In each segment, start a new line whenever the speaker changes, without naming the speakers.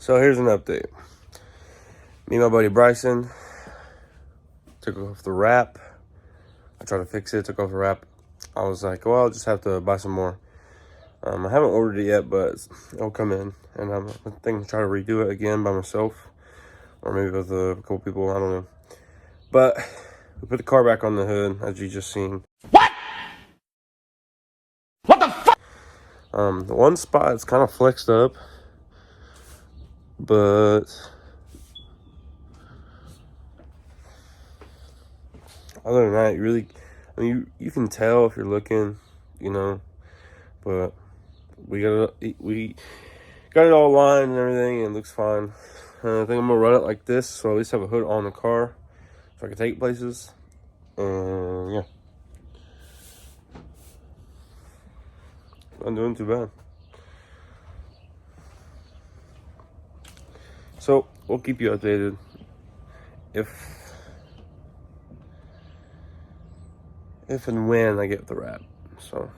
So here's an update. Me and my buddy Bryson took off the wrap. I tried to fix it, took off the wrap. I was like, well, I'll just have to buy some more. I haven't ordered it yet, but it'll come in. And I'm thinking to try to redo it again by myself. Or maybe with a couple people, I don't know. But we put the car back on the hood, as you just seen.
What? What the fuck?
The one spot is kind of flexed up. But other than that, you can tell if you're looking, you know. But we got it all lined and everything, and it looks fine. I think I'm gonna run it like this, so at least have a hood on the car, so I can take places. Yeah, not doing too bad. So we'll keep you updated if and when I get the wrap. So.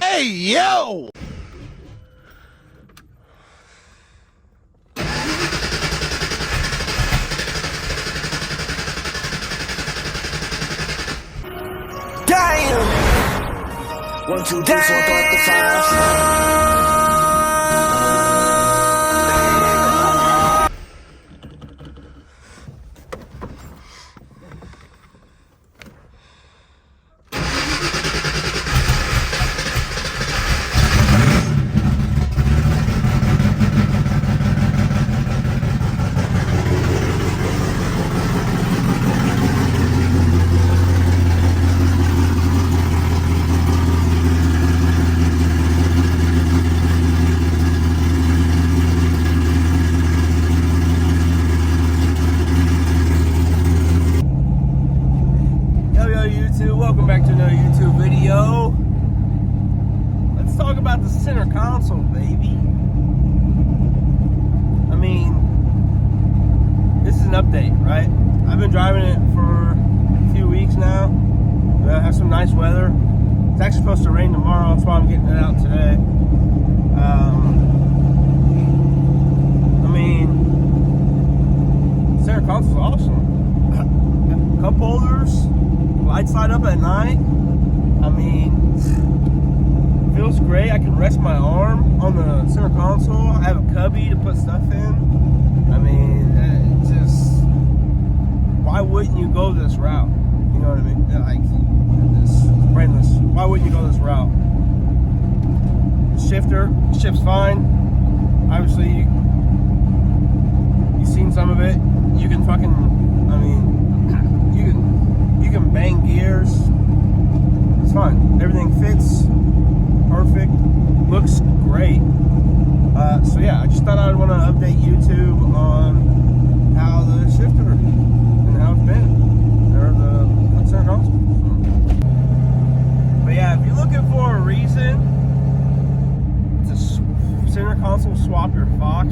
Hey, yo! Damn! 1, 2, 3, 4, 5.
YouTube, welcome back to another YouTube video. Let's talk about the center console, baby. I mean, this is an update, right? I've been driving it for a few weeks now. I have some nice weather. It's actually supposed to rain tomorrow, that's why I'm getting it out today. I mean, center console's awesome. Cup holders, lights light up at night. I mean, it feels great. I can rest my arm on the center console. I have a cubby to put stuff in. I mean, it's just, why wouldn't you go this route? You know what I mean? Like, this brainless. Why wouldn't you go this route? Shifter shifts fine. Obviously, you've seen some of it. You can fucking, I mean, you can bang gears. It's fine. Everything fits perfect. Looks great. So yeah, I just thought I'd want to update YouTube on how the shifter and how it's been, or the center console. But yeah, if you're looking for a reason to center console swap your Fox,